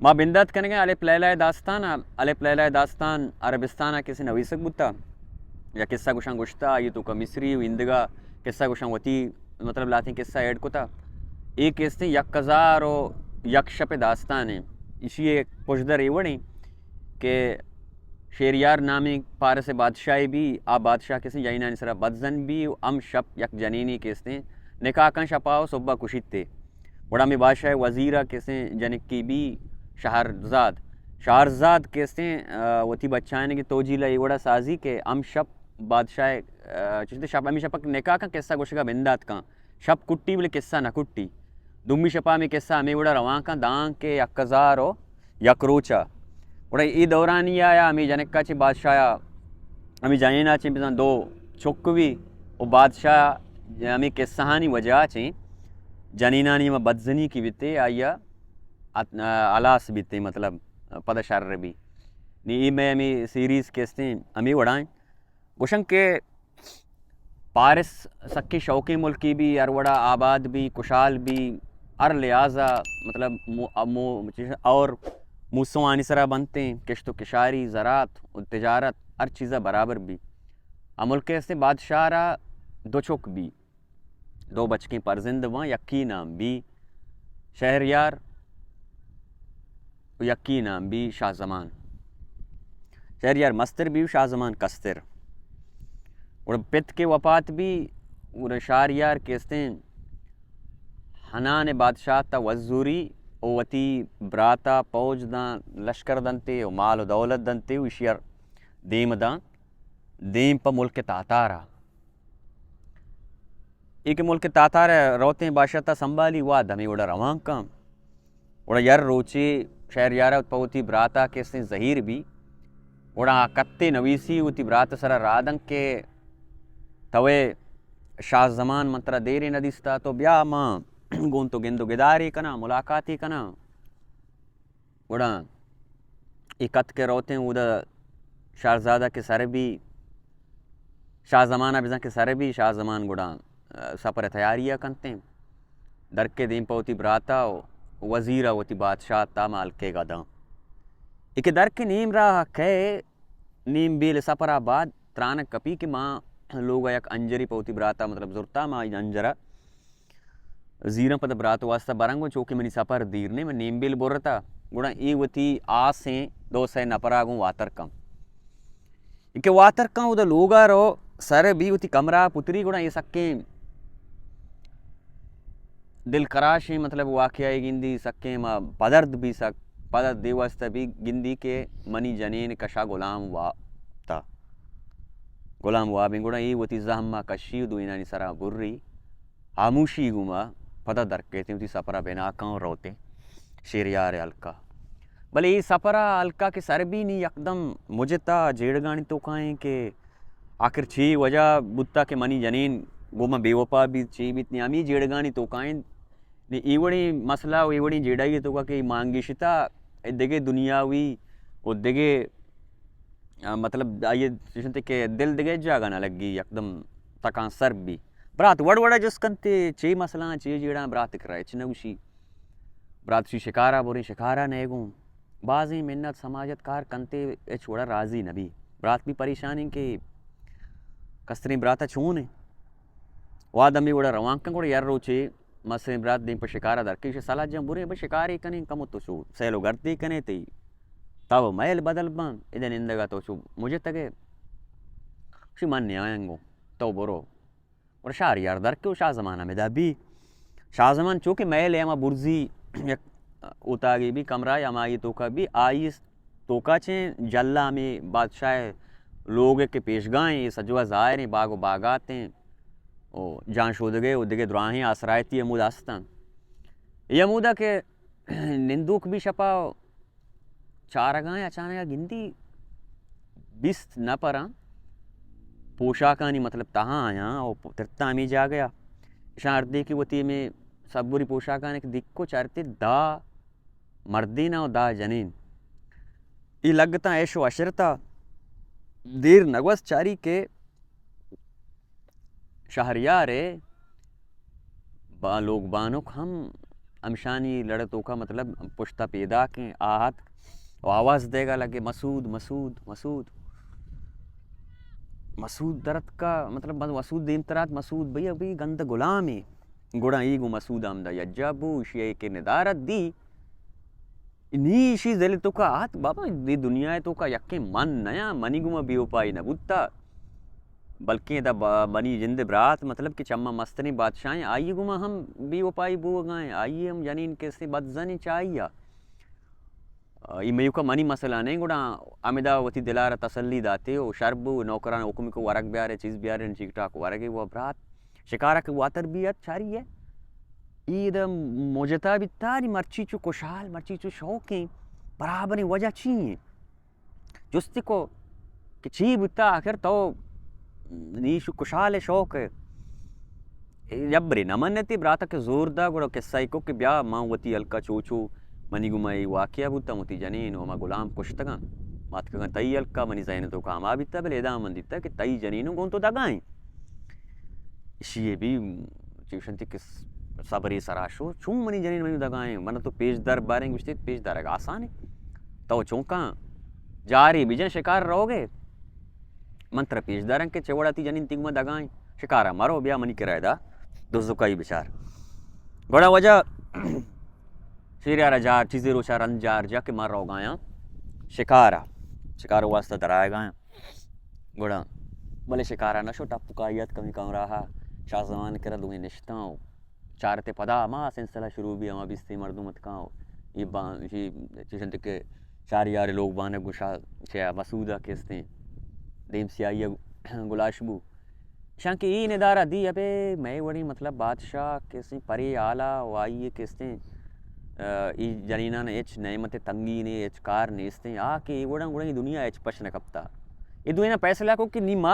माँ बिंदात कनेगे अलिफ लैला दास्तान अलिफ लैला दास्तान अरबिस्तान किसी नवीसक बुता या किस्सा गुशां गुश्ता ये तो का मिस्री इंदगा किस्सा गुशां वती मतलब लाती किस्सा ऐड को था एक किस्ते यक हजार और यक शप दास्तान है इसी एक पुशदर एवड़ी के शेरियार नामी पारस बादशाह भी आ बादशाह किसी जैना निसरा बदजन भी अम शप यक जनीनी किस्ते निकाह का शपाओ सुब्बा कुशिते बड़ा में बादशाह वजीरा किसे जनिक की भी शहरजाद शहरजाद कैसे वती बच्चाने की तोजीला वड़ा साजी के अम शप बादशाह चिश्ते शप अमी शपक निकाह का किस्सा गुशका बिंदात का शप कुट्टी बोले किस्सा न कुट्टी दुम्मी शपा में किस्सा हमें वड़ा रवा का दांग के यकजार हो यकरोचा वड़ा ई दौरानी आया हमें जनिका ची बादशाह हमें जाना ची बिना दो चुकवी वो बादशाह हमें किस्सानी वजह ची जनीनानी में बदजनी की बिते आया अलास बिते मतलब पद शर्र भी नी में हमें सीरीज़ केस्ते हमें वड़ाएं गुशंग के पारिस सक्की शौकी मुल्की भी अरवड़ा आबाद भी कुशाल भी अर लिहाजा मतलब और मूसवानी सरा बनते हैं किश्तो किशारी ज़रात तजारत हर चीज़ा बराबर भी मुल्क के ऐसे बादशाह दो चुक भी दो बचके परजिंद वहाँ यक्की नाम भी शहरयार यक्की नाम भी शाहजमान शहरयार मस्तर भी शाहजमान कस्तर और पित के वफात भी और शाहरयार केस्ते हनान बादशाह ता वजूरी ओवती ब्राता पौज दा लश्कर दंते और माल दौलत दंते विशियर देम दा देम पर मुल्क तातारा एक मुल्क तातार रोते बादशाह संभाली हुआ धमी उड़ा रवां का उड़ा यार रोचे शहर यार पौती ब्राता के से जहीर भी उड़ा कत्ते नवीसी उती ब्रात सरा रादंग के तवे शाहजमान मंत्रा देरी नदीस्ता तो ब्या माँ गोन तो गिंदो गिदारी कना मुलाकाती कना उड़ा इकत के रोते उधर शाहजादा के सर भी शाहजमाना बिजा के सर भी शाहजमान गुड़ा सपर तैयारियाँ करते दर के दिन पौती ब्राता वजीरा वती बादशाह तामाल के गदा एक दर के नीम रहा खे नीम बिल सपराबाद त्रान कपी के माँ लोग एक अंजरी पौती ब्राता मतलब जुरता माँ अंजरा जीरा पद ब्रात वास्ता बरंगो चौकी मनी सपर दीरने में नीम बिल बोरता गुड़ा ई वती आ से दो से नपरागो वातर कम इके वातर कम उधर लोगा रो सर भी उती कमरा पुत्री गुड़ा ये सक्के दिल कराशी मतलब वाकया गिंदी सक्के माँ पदर्द भी सक पदर्द देवस्त भी गिंदी के मनी जनीन कशा गुलाम वा ता गुलाम वा बिंगुड़ा ये वती जहम्मा कशी दुइना सरा गुर्री आमुशी गुमा पता दर कहते उती सपरा बिना कौन रोते शेरियार अलका भले ये सपरा अलका के सर भी नहीं एकदम मुझे ता जेड़गानी तो काएं के आखिर छी वजह बुत्ता के मनी जनीन गोमा बेवफा भी छी भी इतनी अमी जेड़गानी तो काएं ने इवड़ी मसला इवड़ी जेड़ाई तो का कि मांगिशिता देगे दुनियावी वो देगे मतलब ये जिसने के दिल देगे जागा ना लगी एकदम तकां सर भी बरात वड़ वड़ा जिस कंते चे मसला चे जेड़ा बरात कराए चिनउशी बरात शी शिकारा बोरी शिकारा नेगू बाजी मिन्नत समाजत कार कंते छोड़ा राजी नबी बरात भी परेशानी के कस्तरी बराता छूने वादमी वड़ा रवांकन को यार रोचे मसरे बरात दिन पर शिकारा दर के सलाह जम बुरे बस शिकारी कने कम तो छू सेलो गर्दी कने ते तब मैल बदल बन इधन इंदगा तो छू मुझे तके शी मन न्यायंगो तो बोरो और शार यार दर के शाह जमाना में दाबी शाह जमान चूँकि मैल है बुर्जी उतागी भी कमरा या माई तो का भी आई तोका चे जल्ला में बादशाह लोग के पेशगाएँ सजवा ज़ाहिर बागो बागाते ओ जान शोदगे उदगे दुराही आसरायती यमूद आस्तान यमूदा के निंदुक भी छपा चारगाएँ अचानक गिनती 20 न परा पोशाकानी मतलब तहाँ आया और तिरता में जा गया शारदे की वती में सब बुरी पोशाकानी दिक्को चारते दा मर्दीना और दा जनीन ये लगता ऐशो अशरता देर नगवस चारी के शहरियारे लोग बानुक हम अमशानी लड़तों का मतलब पुश्ता पैदा के आहत आवाज़ देगा लगे मसूद मसूद मसूद मसूद दरत का मतलब मसूद देम तरात मसूद भैया भाई गंद गुलाम है गुड़ा ईगु मसूद आमदा यज्जाबू शे के निदारत दी इन्हीं इसी दिल तो का आत बाबा दी दुनिया है तो का यक्के मन नया मनी गुमा भी उपाय न बुत्ता बल्कि दा बनी जिंद बरात मतलब कि चम्मा मस्तनी बादशाहें आइए गुमा हम भी उपाय बो गए आइए हम जनीन कैसे बदजनी चाहिए ये मयू का मनी मसला नहीं गुड़ा अमिदा वती दिलार तसल्ली दाते ओ शर्बु नौकरान हुक्म को वरक ब्यारे चीज़ ब्यारे ठीक ठाक वरगे वो बरात शिकारा के वातर भी चारी है ईद मोजता भी तारी मर्ची चु खुशहाल मर्ची चु शौक बराबर वजह चाहिए जुस्ती को कि ची बुता आखिर तो नीशु खुशहाल शौक है जबरी नमन ती ब्रात के जोरदा गुड़ो किस्सा को कि ब्याह माँ वती अलका चोचो मनी गुमाई वाकिया बुता मुती जनीन ओमा गुलाम कुश्तगा मात का तई अलका मनी जैन तो काम आबिता बेलेदा मंदिता कि तई जनीनो गोन तो दगाएं इसी भी चिवशंती किस सबरी सराशो छू मनी जनीन मनी दगाएं मन तो पेज दर बारेंगे विस्तित पेज दर आसान है तो चौंका जारी बिजन शिकार रहोगे मंत्र पेज दर के चवड़ाती जनीन तिगमा दगाएं शिकारा मारो ब्याह मनी किराएदा दोस्तों का ही विचार बड़ा वजह शेरिया जार चीज़ें रोशा रंजार जाके मार रहो गाया शिकारा शिकार वास्ता दराए गाया गुड़ा भले शिकारा नशो टप्पू का यद कमी कम रहा शाहजमान कर दूँ निश्ताओं चारते पदा माँ सिलसिला शुरू भी हम बिस्ती मर्दू मत काओ ये चीज़ के चार यार लोग बाने गुशा छे मसूदा किस्ते देम सियाई गुलाशबू शां के ये निदारा दी अबे मैं वड़ी मतलब बादशाह किसी परे आला वाई किस्ते ई जनीना ने एच नयमत तंगी ने एच कार ने इसते आके गुड़ा गुड़ा दुनिया एच पशन कपता ये दुनिया फैसला को कि नीमा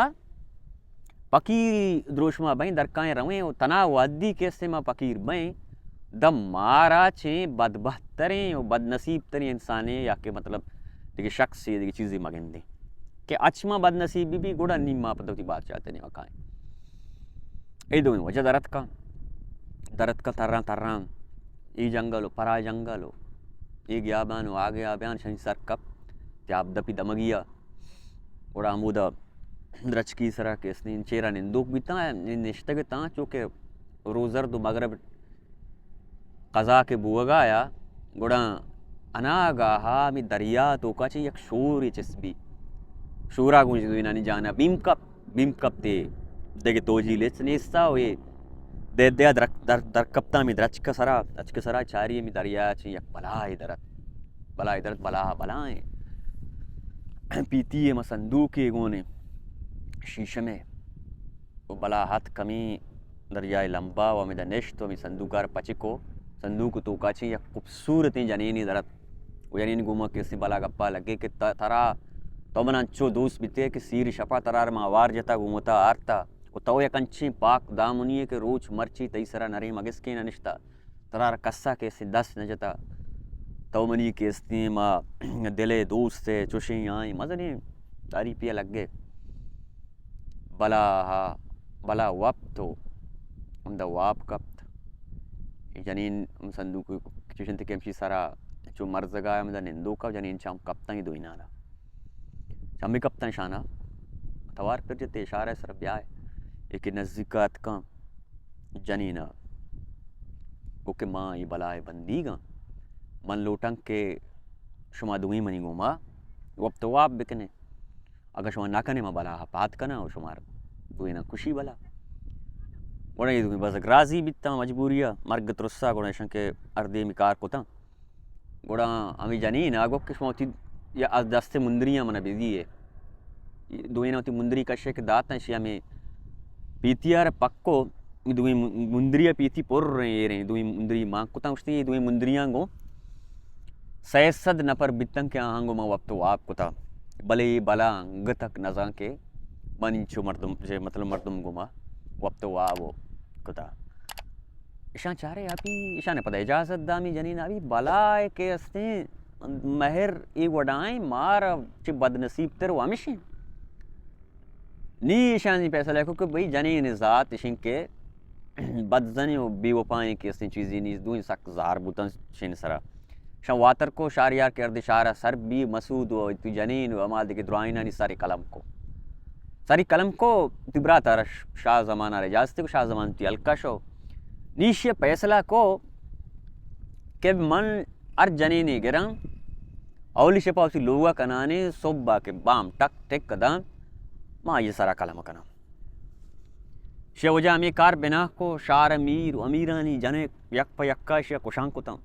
पकीर द्रोशमा बई दरकाएं रवे तना वादी कैसे माँ पकीर बई दम मारा छे बदबहतरें और बदनसीब तरी इंसाने या के मतलब देखिए शख्स से देखिए चीज़ें मगेंदे कि अच्छमा बदनसीबी भी गुड़ा नीमा पदवती बात चाहते नहीं वकाएं ये दो वजह दरत का तर्रा ये जंगल हो परा जंगल हो ये ग्याबान हो आगे आब्यान शनि सर कप त्याब दपी दमगिया और आमूदा द्रच की सरा के स्नीन चेरा निंदुक बीता निश्तग ता चूँकि रोज़र दो मगरब कज़ा के बुआगाया गुड़ा अनागाहा मी दरिया तो का चाहिए एक शोर ये चिस्बी शोरा गुंज दो इनानी जाना बीम कप ते देखे तो जी ले स्नेस्ता हो ये दे दे दर कप्ता में द्रच का सरा चारी में दरिया चाहिए बला इधर बलाएं पीती है मसंदूक के गोने शीशे में वो बला हाथ कमी दरियाए लंबा व में दनिश्त व में संदूकार पचिको संदूक तो का चाहिए खूबसूरत जनीनी दरत वो जनीन घूमा के सी बला गप्पा लगे कि तरा तो मना अच्छो दोस्त बीते कि सीर शपा तरार में आवार जता घूमता आरता वो तो एक अंची पाक दामुनिये के रोच मर्ची तईसरा नरे मगिस के ननिश्ता तरार कस्सा के से दस न जता तो मनी के स्ती माँ दिले दोस्त से चुशी आई मजने तारी पिया लग गए बला वक्त हो उन वाप कप्त जनीन संदूक चुशन के हमशी सारा जो मर्जगा मतलब निंदो का जनीन चाम कप्ता ही दो नाला चामी कप्ता शाना तवार फिर जते इशारा सर ब्याह एक नज़दीकात का जनीना ओके माँ ये बलाए बंदीगा मन लोटंग के शुमा दुई मनी गोमा वो अब तो आप बिकने अगर शुमा ना कने माँ बला पात कना और शुमार दुई ना खुशी बला गोड़ा ये दुई बस ग्राजी बिता मजबूरिया मर्ग तुरस्सा गोड़ा शंके अर्दे मिकार कोता गोड़ा अमी जनीन आगो के शुमा होती या दस्ते मुंदरियाँ मना बिजी है दुई ना होती मुंदरी कशे के दात हैं शिया में पीतियार पक्को दुई मुंदरिया पीती पोर रहे दुई मुंदरी माँ कुता उठती दुई मुंदरियाँ गो सैसद नपर बितंग के आंगो माँ वक्त आप कुता भले बला अंग तक नजा के बनिंचो मर्दुम जे मतलब मर्दुम गुमा वक्त वो कुता ईशा चारे अभी ईशा ने पता इजाजत दामी जनीन अभी बला के अस्ते महर एक वडाएं मार चे बदनसीब तेरे वामिशी नी ईशानी पैसा लेको कि भाई जनी निजात इशिंग के बदजनी व बेवफाई के इसने चीज़ें नीज दूँ सक जार बुतन शिन सरा शं वातर को शारियार के अर्द शारा सर बी मसूद व तु जनीन व अमाल के दुआइना नी सारी कलम को तिब्रा तारा शाह ज़माना रे जास्ते को शाह ज़मान ती अलकशो नीशिय फैसला को के मन अर जनीनी गिरं औली शपावसी लोगा कनाने सोब्बा के बाम टक टेक कदम माँ ये सारा कलम कना शेवजा में कार बिना को शार अमीर अमीरानी जने यक प यक्का शे कुशांकुतम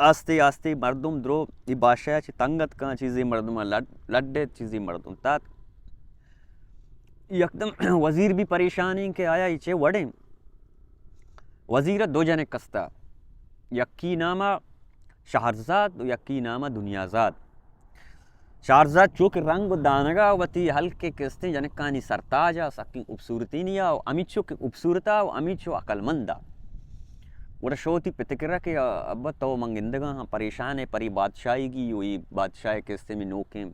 आस्ते आस्ते मर्दुम द्रो ये बादशाह ची तंगत का चीज़ें मर्दुम लड्डे चीज़ें मर्दुम तात एकदम वजीर भी परेशानी के आया इचे वड़े वजीर दो जने कस्ता यक्की नामा शहरजाद यक्की नामा दुनियाजाद शहरजाद चूक रंग दानगा वती हल्के किस्ते जने कानी सरताजा सकी खूबसूरती नहीं आओ अमीचो के खूबसूरता अमीचो अकलमंदा वोड़ा शोती पितकरा के अब तो मंगिंदगा हाँ परेशान है परी बादशाही की हुई बादशाह किस्ते में नोकें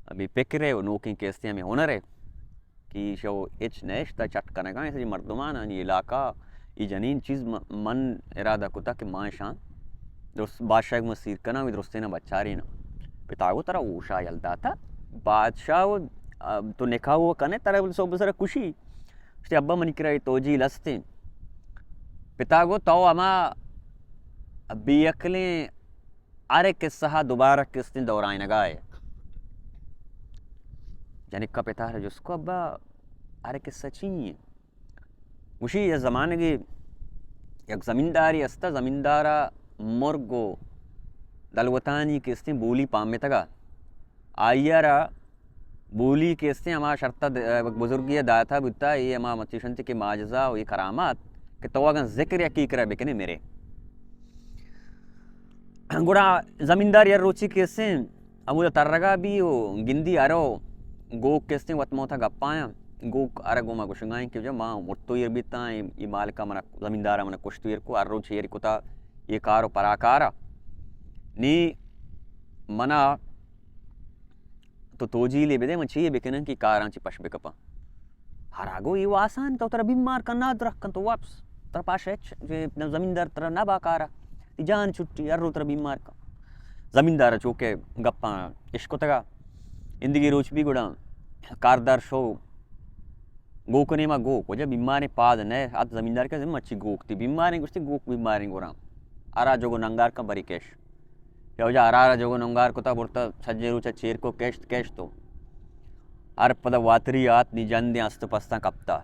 अभी पिकरे वो नोकें किस्ते में हुनर है कि शो इच नेश्ता चटकने का ऐसे मर्दमान ये इलाका ये जनीन चीज़ मन इरादा कुता कि माँ शान दोस्त बादशाह को मसीर करना भी दोस्ते ना बच्चा रही ना पिता को तरह ऊषा यलता था बादशाह वो तो निखा हुआ कने तरह बोले सो बसरा खुशी उसके अब्बा मन किराए तोजी लस्ते पिता को तो अमा अभी अकले अरे किस्सा दोबारा किस्ते दौराए नगाए जनिक का पिता है जिसको अब्बा अरे किस्सा चाहिए उसी ये ज़माने की एक ज़मींदारी अस्ता ज़मींदारा मुर्गो दलवतानी किस्ते बोली पामे तका आयरा बोली किस्ते हमारा शर्ता बुजुर्गी दाता बुता ये हमारा मतीशंत के माजजा और ये करामात कि तो अगर जिक्र या की करा बेकने मेरे गुड़ा ज़मींदार यार रोची किस्ते अमूल तरगा भी वो गिंदी आरो गो किस्ते वतमो था गप्पाया गो अरे गोमा को शंगाएं क्यों जब माँ मुट्टो ये बीता ये माल का मना ज़मींदारा मना कुछ तो ये को अर्रो चेयर को था ये कारो पराकारा नी मना तो तोजी ले बेदे मच्छी ये बेकने की कारांची पशबे कपा हरागो ये आसान तो तरह बीमार करना रख कर तो वापस तरह पास है जो ज़मींदार तरह ना बाकारा जान छुट्टी अर्रो तरह बीमार का ज़मींदार चौके गप्पा इश्को तका इंदगी रोच भी गुड़ा कारदार शो गो को नेमा गो को जब बीमारी पाद ने आत ज़मींदार के मच्छी गोक थी बीमारी कुछ थी गोक बीमारी गोरा आरा जोगो नंगार का बरी कैश या वजह आरा जोगो नंगार को ता बोलता सज्जे रुचा चेर को कैश तो आर पदा वातरी आत निजंदे अस्त पस्ता कप्ता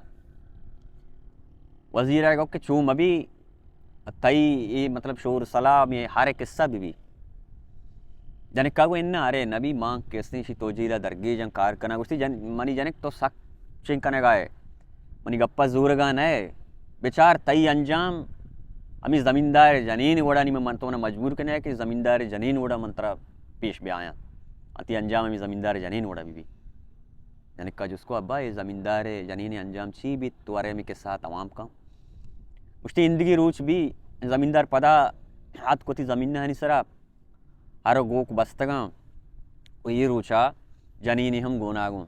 वजीर आएगा कि चूम अभी तई ये मतलब शोर सलाह में हारे किस्सा भी जनिक का इन्ना अरे नबी मांग किसने शी तोजीला दरगे जंग कार करना कुछ जन मनी जनिक तो सक चिंकने गाए मनी गप्पा जोर गा नए बेचार तई अंजाम अमी ज़मींदार जनीन वोड़ा नहीं मैं मन तो ना मजबूर करने है कि ज़मींदार जनीन वोड़ा मंत्रा पेश भी आया अति अंजाम अमी ज़मींदार जनीन वोड़ा भी जनिक का जिसको अब्बा ये ज़मींदार जनीन अंजाम छी भी तुआरे में के साथ आवाम का उसकी जिंदगी रूच भी ज़मींदार पदा हाथ को थी ज़मीन नहीं सरा आरो गोक बस्तगा वो ये रूचा जनीनी हम गोनागो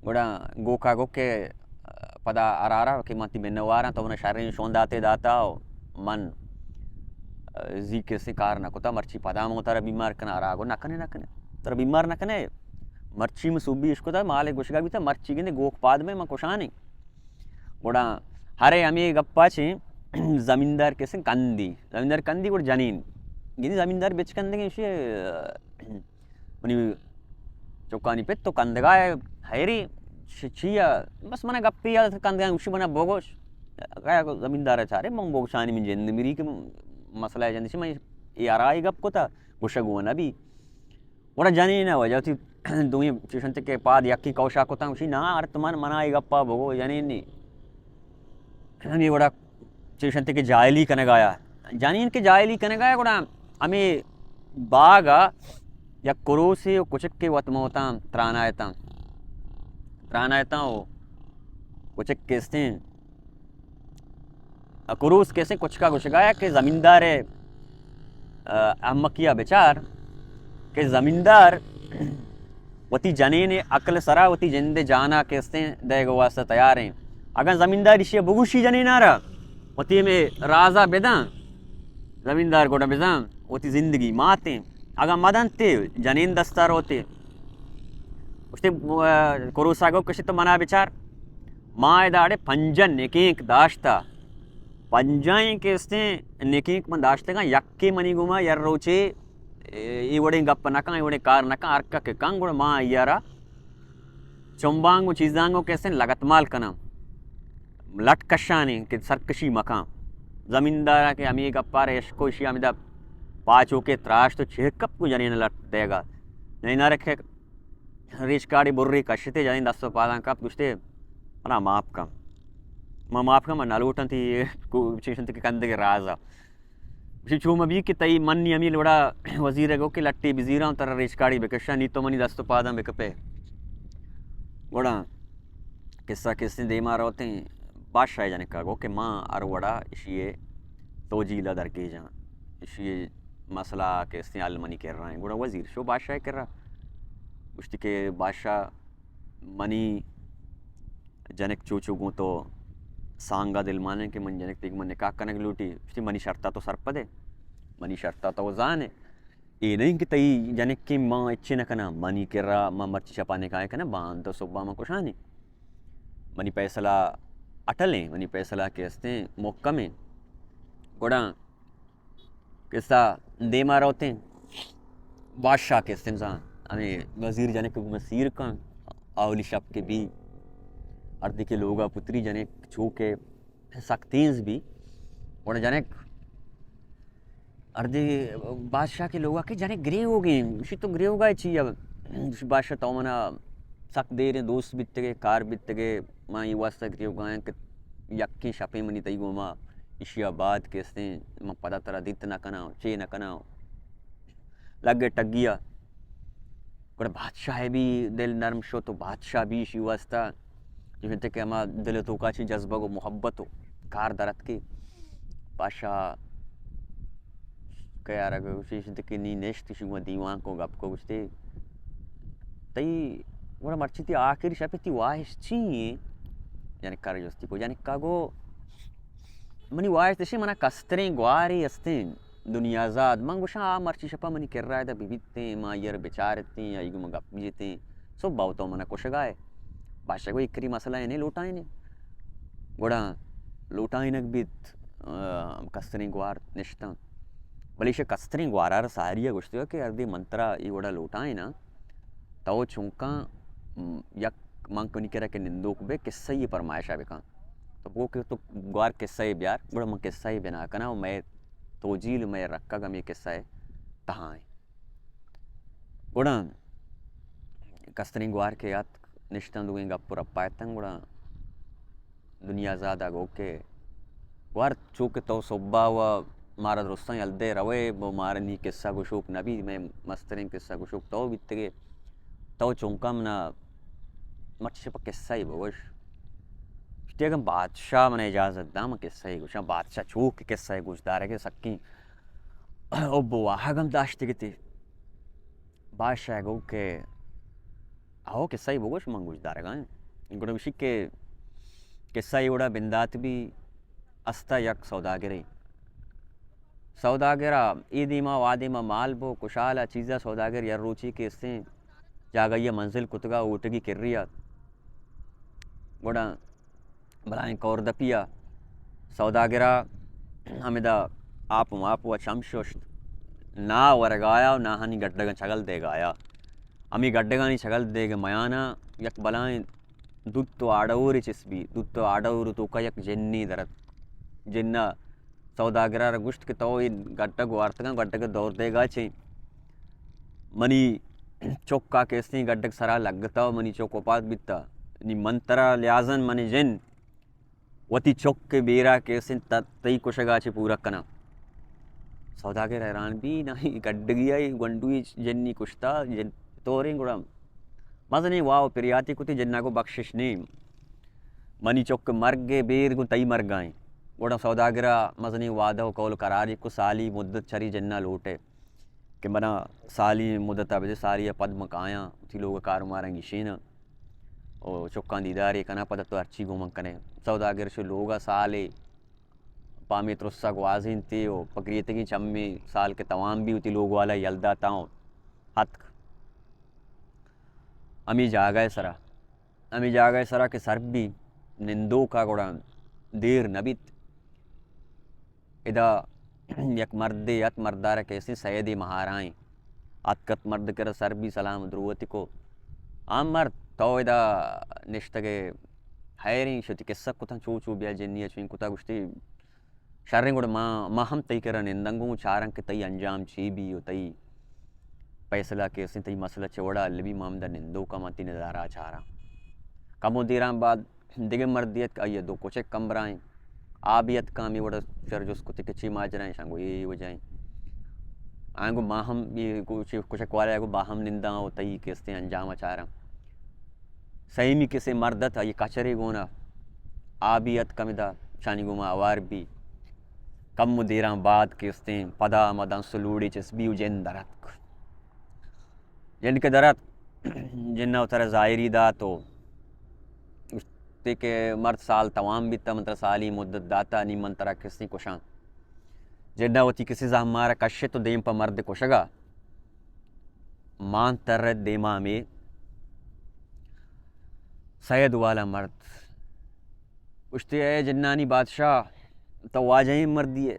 बड़ा गोका गो के पदा आरारा कि मती बेनवारा तो उन्हें शारीरिक शोंदाते दाता मन जी के से कार न कोता मर्ची पदा में उतारा बीमार कना आरागो नकने तर बीमार नकने मर्ची में सुबी इसको था माले गुशगा भी था मर्ची के ने गोक पाद में मैं कुशानी बड़ा हरे हमें गप्पा छे ज़मींदार कैसे ज़मींदार कंदी और जनीन गिनी ज़मींदार बेच कंदे के इसे मनी चौकानी पे तो कंदगा हैरी छिया बस मना गप्पी याद कंदगा उसी बना बोगोश क्या ज़मींदार चारे मंग बोगशानी में जेंद मेरी के मसला है जंदी से मैं ये आराई गप को था गुशगुआ ना भी वड़ा जानी ना वजह थी दुई चिशंत के पाद यक्की कौशा को था उसी ना अरे तुम्हारे मनाई गप्पा भोगो जानी नहीं ये वड़ा चिशंत के जायली कने गाया जानी के जायली कने गाया वड़ा हमें बागा या कुरोसे कुछ के वतमोता त्रानायता हो कुछ कैसे कुरूस कैसे कुछ का कुछ गाया कि ज़मींदार अहमकिया बेचार के ज़मींदार वती जने ने अकल सरा वती जिंदे जाना केस्ते देगा वास्ता तैयार हैं अगर ज़मींदार इशिया बुगुशी जने ना रहा वती में राजा बेदा ज़मींदार गोटा बेदा वती ज़िंदगी माते अगर मदन ते जनेन दस्तार होते उसते कोरोसागो कशी तो मना विचार माए दाड़े पंजन नेकेक दाश्ता पंजाएं केस्ते नेकेक मन दाश्ते का यक्के मनी गुमा यार रोचे इवड़े गप्प नका इवड़े कार नका अर्का के कंग गुड़ माँ यारा चुम्बांगो चीज़ांगो कैसे लगतमाल कना लटकशाने के सरकशी मका ज़मींदारा के अमी गप्पार यशको इशी अमिदा पाचो के त्राश तो छेकप को जने लट देगा नहीं ना रखे रिच काड़ी बुर्री कशते जाने 10 पादा कप कुछते मना माफ का मैं नलूटन थी चीशन के कंधे के राजा चूम अभी कि तई मन अमी लोड़ा वजीर गो कि लट्टी बिजीरा तर रिच काड़ी बेकशा नी तो मनी 10 पादा बेकपे वड़ा किस्सा किसने दे मार होते हैं बादशाह जाने का गो कि माँ अर वड़ा इशिए तो जीला दर के जहाँ इशिए मसला के इसने अलमनी कर रहा है गुड़ा वजीर शो बादशाह कर रहा उश्ती के बादशाह मनी जनक चूचू गो तो सांगा दिल माने के मन जनक तिग मन निकाह कनक लूटी उश्ती मनी शर्ता तो सर पदे मनी शर्ता तो जान है ये नहीं कि तई जनक की माँ इच्छे न कना मनी कर रहा माँ मर्ची छपाने का है कना बांध तो सुबह माँ कुछ आने मनी पैसला अटलें मनी पैसला के हस्ते मौका में गुड़ा किस्सा दे मारा होते बादशाह के हस्ते हमें वजीर जाने के मसीर का आवली शब के भी अर्ध के लोगा पुत्री जने छू के सख्तीज भी उन्हें जाने अर्धे बादशाह के लोग आके जाने ग्रे हो गए उसी तो ग्रे होगा चाहिए अब बादशाह तो मना सक दे रहे दोस्त बित्ते गए कार बित्ते गए माँ ये वास्ता ग्रे होगा कि यक्की शपे मनी तई गो माँ इशियाबाद के इसने माँ पता तरह दित ना कना चे ना कना लग गए टगिया कोई बादशाह भी दिल नरम शो तो बादशाह भी इसी वास्ता जिसमें तक हमारा दिल तो काची जज्बा को मोहब्बत हो कार दरत के बादशाह कया रहा उसी के नी नेश्त शुरू दीवान को गप को उसते तई वड़ा मर्ची थी आखिर शपे थी वाहिश चाहिए यानी कर जोस्ती को यानी कागो मनी वाहिश देशे मना कस्तरे ग्वारी अस्ते दुनिया ज़ाद मंगुशा मर्ची शपा मनी कर रहा है बिबिते माँ यार बेचारते या इगु मगप जीते सो बाउतो मना कुशगाए बादशाह को इकरी मसला है नहीं लौटाए ने गोड़ा लौटाए नक बित कस्तरे ग्वार निष्ठा बलिशे कस्तरी ग्वारार सारिया गुश्तियो के अर्धे मंत्रा ये वड़ा लौटाए ना तो चुंका यक मांग को निकरा के निंदोक बे किस्सा ये परमायशा बेका तो वो के तो ग्वार किस्सा ये ब्यार बड़ा मंग किस्सा ये बना कना मैं तो जील मैं रखा गम ये किस्सा है तहाँ है बड़ा कस्तरी ग्वार के याद निष्ठन दुएंगे अपुर अपाय तंग बड़ा दुनिया ज़्यादा गो के ग्वार चूक तो सुब्बा हुआ मारा दोस्तों यल्दे रवे वो मारे नी किस्सा गुशुक नबी मैं मस्तरिंग किस्सा गुशुक तो बित्ते तो चुंकम ना मच्छे पर किस्सा ही बोश इष्टेगम बादशाह मने इजाज़त दाम किस्सा ही गुशा बादशाह चूक किस्सा ही गुशदार है कि सक्की ओ बुआहगम दाश्ते किते बादशाह गो के आओ किस्सा ही बोश मंग गुशदार है गाएं इनको विशिक के किस्सा ही उड़ा बिंदात भी अस्ता यक सौदागरी सौदागरा ईदीमा वादिमा मालबो कुशाला चीज़ा सौदागर या रुचि के इससे जागैया मंजिल कुतगा उठगी किर्रिया गोड़ा भलाएं कौर दपिया सौदागरा हमेदा आप मापुआ शमशोश ना वरगाया ना हनी गड्ढगा छगल दे गाया अमी गड्ढगा नहीं छगल देगा मयाना यक भलाएं दूध तो आड़ौरी चिस्बी दूध तो आड़ौर तो का यक जिन्नी दरत जिन्ना सौदागरा रगुश्त के तो गड्ढग वार्तगा गड्ढग दौर देगा चे मनी चौका केसनी गड्ढग सरा लगता मनी चौकोपात बिता नि मंतरा लियाजन मनी जिन वती चौक के बेरा केसिन तई कुशगा चे पूरा कना सौदागर हैरान भी नहीं गड्ढगिया गंडुई जिन्नी कुश्ता जिन तोरे गुड़ा मजने वाओ पिरियाती कुती जिन्ना को बख्शिश नहीं मनी चौक मर गए बेर को तई मर गए गोड़ा सौदागरा मजनी वादा कौल करारी को साली मुद्दत चरी जन्ना लूटे कि मना साली मुदत बजे साली पद मकाया थी लोग कार मारेंगी शीन और चुक्का दीदार कना पद तो अर्ची घूम कने सौदागर से लोग साले पामी त्रुस्सा वाजिन थे ओ पकड़ियते की चम्मी साल के तमाम भी उती लोग वाला यलदा ताओ हत अमी जागए सरा के सर भी निंदो का गोड़ा देर नबित इदा यक मर्दे यत मर्दारा कैसे सैदी महाराएं अतकत मर्द कर सर भी सलाम द्रुवती को आम मर्द तो इदा निष्ठगे हैरिंग शुति के सब कुछ चू बिया जिन्नी चुइन कुता गुश्ती शर्रें गुड़ माँ हम तई कर निंदंगू चारंग के तई अंजाम ची भी हो तई फैसला के तई मसला चौड़ा अल्लबी मामदा निंदो का मती नज़ारा चारा कमो देराम बाद दिगे मर्दियत का ये दो कुछ कमराएं आबियत का मी वड़ा शर जो उसको ते ची माजराएं शांगो ये वजाएं आंगो माहम ये कुछ क्वाले को बाहम निंदा हो तई केस्ते अंजाम चारा सही में किसे मर्दत ये कचरे गोना आबियत कमिदा शानी गुमा आवार भी कम देरा बाद केस्ते पदा मदा सलूड़ी चस्बी उजैन दरत जिनके दरत जिन्ना उतर ज़ाहिरी दा तो उसते के मर्द साल तमाम भी तमंत्र साली मुद्दत दाता नी मंतरा किसी कुशां जिन्ना होती किसी हमारा कश्य तो देम पर मर्द कुशगा मान तर देमा में सैयद वाला मर्द उश्ते है जन्नानी बादशाह तो वाजही मर्दी है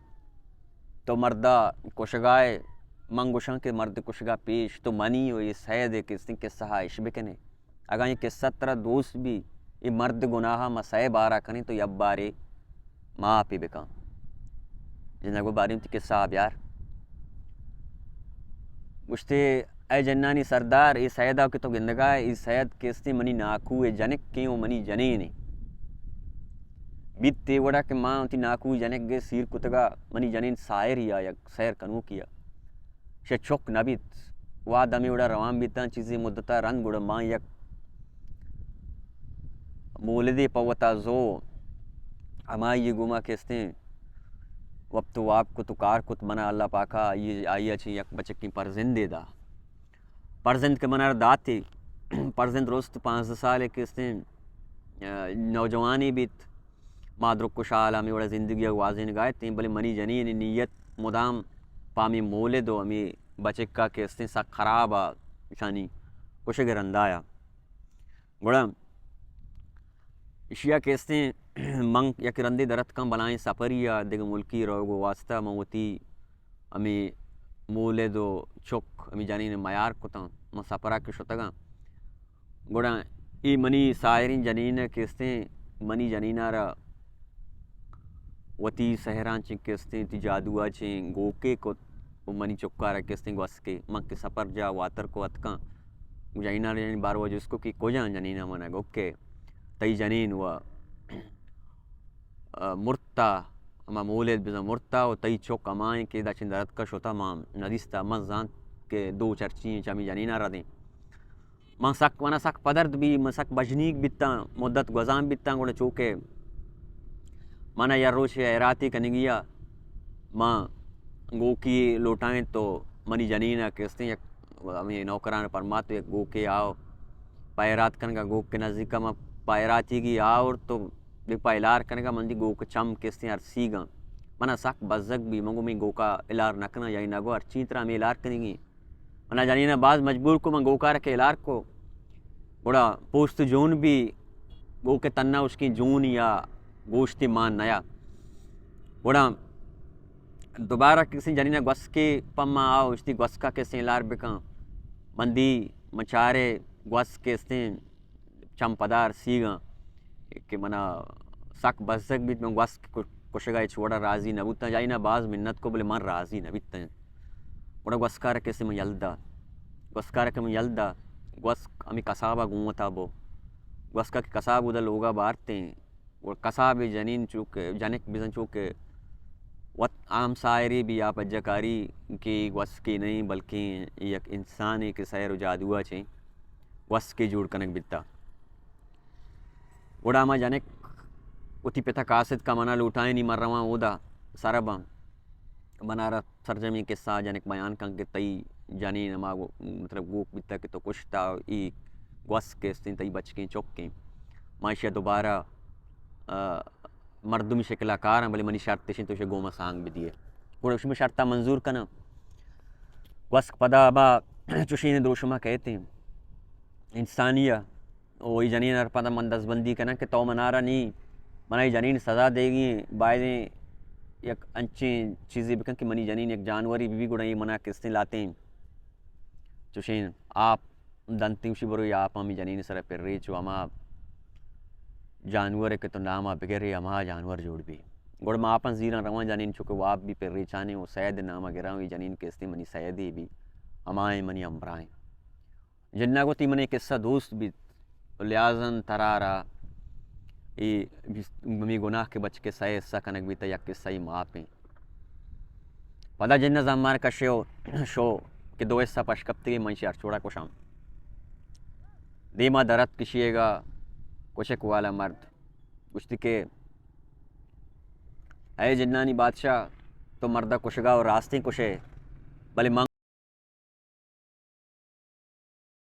तो मर्दा कुशगाए मंगुशा के मर्द कुशगा पेश तो मनी हो ये सैद है किस सहा इशबिकने अगर ये किस्सा तरह दोस्त भी ये मर्द गुनाह मसै बारा कने तो यब बारे माँ पे बेका जिन्ना को बारे में किस्सा आप यार उश्ते ऐ जन्नानी सरदार ये सैदा के तो गिंदगा ये सैद किस्ती मनी नाकू है जनिक क्यों मनी जने ने बीते वड़ा के माँ उती नाकू जनिक गे सिर कुतगा मनी जनीन सायर या सैर कनू किया शे चौक नबित वा दमी उड़ा रवाम बीता चीज़ें मुद्दता रंग उड़ा माँ यक मोलदे पवता जो हमारी ये गुमा किस्ते वक्त तो आपको तो कार कुत मना अल्लाह पाका ये आई अच्छी यक बच्चे की परजिंदे दा परजिंद के मना दाते परजिंद रोस्त 5 साल किस्ते नौजवानी बीत मादरुक कुशाल हमें बड़ा ज़िंदगी वाजिन गाए तीन भले मनी जनी नीयत मुदाम पामी मोले दो हमें बचे का केस्ते सा खराब शानी कुछ रंदाया गुड़ा इशिया केस्ते मंग या रंदे दरत कम बनाए सफरिया दिग मुल्की रोगो वास्ता मवती हमें मोले दो चुक हमें जानी ने मयार कुता म सफरा के शुतगा गुड़ा ई मनी सायरिन जनीन केस्ते मनी जनीनारा वती सहरान चे केस्ते ती जादुआ चे गोके को मनी चुक्कारा केस्ते गसके मक के सपर जा वातर को अतका जाइना रे बार वजह उसको की को जान जनीना मना गोके तई जनीन व मुर्ता अमा मोलेद बिजा मुर्ता और तई चौक अमाए के दाचिन दरत का शोता माम नदिस्ता मजान के 2 चर्ची चामी जनीना रदे मां सक वना सक पदर्द भी मसक बजनीक बित्ता मुद्दत गजाम बित्ता गुण चौके माना यार रोश एराती कनगिया माँ गो की लोटाएं तो मनी जनीना किस्ते हमें नौकरान परमात्म एक गो के आओ पैरात कन का गो के नज़दीक में पैराती की आओ तो पैलार कन का मंदी गो के चम किस्ते यार सीगा मना सक बजक भी मंगो में गो का इलार नकना या नगो अच्छी तरह में इलार करेंगी मना जनीना बाज मजबूर को मैं गो का रखे इलार को बड़ा पोस्ट जोन भी गो के तन्ना उसकी जून या गोश्ती मान नया बड़ा दोबारा किसी जनीना गस के पम्मा आओ उसकी गस का किसी लार बिका मंदी मचारे गस के चम पदार सीगा कि मना सक बसक भी में गस कुशगा छोड़ा राजी न बुता जाई ना बाज मिन्नत को बोले मन राजी न बिता बड़ा गसकार कैसे में यलदा गसकार के में यलदा गस अमी कसाबा गुमता बो गस का कसाब उधर लोगा बारते हैं और कसाब जनीन चूके जनिक बिजन चूके वत आम शायरी भी आप अज्जाकारी की वस की नहीं बल्कि एक इंसान के सैर जादुआ चे वस के जोड़ कनक बिता उड़ा मा जनिक उती पिता कासिद का मना लुटाए नहीं मर रवा ओदा सारा बना रहा सरजमी के साथ जनिक बयान कंग के तई जानीन अमा मतलब गोक बिता के तो कुश्ता ई गस के स्तिन तई बच के चौक के माशिया दोबारा मर्दुम शक्लाकार हैं भले मनी शर्त तिशिन तो गोमा सांग भी दिए पूरे उसमें शर्ता मंजूर कना वस्क पदा अबा चुशीन दोशुमा कहते हैं इंसानिया वही जनीन पता मन दसबंदी कना कि तो मनारा नहीं मनाई जनीन सज़ा देगी बायदें एक अच्छी चीज़ें बिकन कि मनी जनीन एक जानवरी बीवी गुड़ा ये मना किस्तें लाते हैं चुशीन आप दंती उसी बरो या आप हमी जनीन सर पर रे चो अमा जानवर के तो नामा बगैर अमा जानवर जोड़ भी गुड़ में आपन जीरा रवा जनीन चुके वो आप भी पर रे चाने वो सैद नामा गिरा हुई जनीन किस्तें मनी सैदी भी अमाएँ मनी अम्बराएँ जिन्ना को ती मने किस्सा दोस्त भी लियाजन तरारा ये मम्मी गुनाह के बच के सही हिस्सा कनक भी तय के सही मापें पता जिन्ना जमार का शो कि दो हिस्सा पशकप्ती के मंशी छोड़ा को शाम दीमा दरद किशिएगा कुशक वाला मर्द कुश्ती के है जिन्नानी बादशाह तो मर्दा कुशगा और रास्ते कुशे भले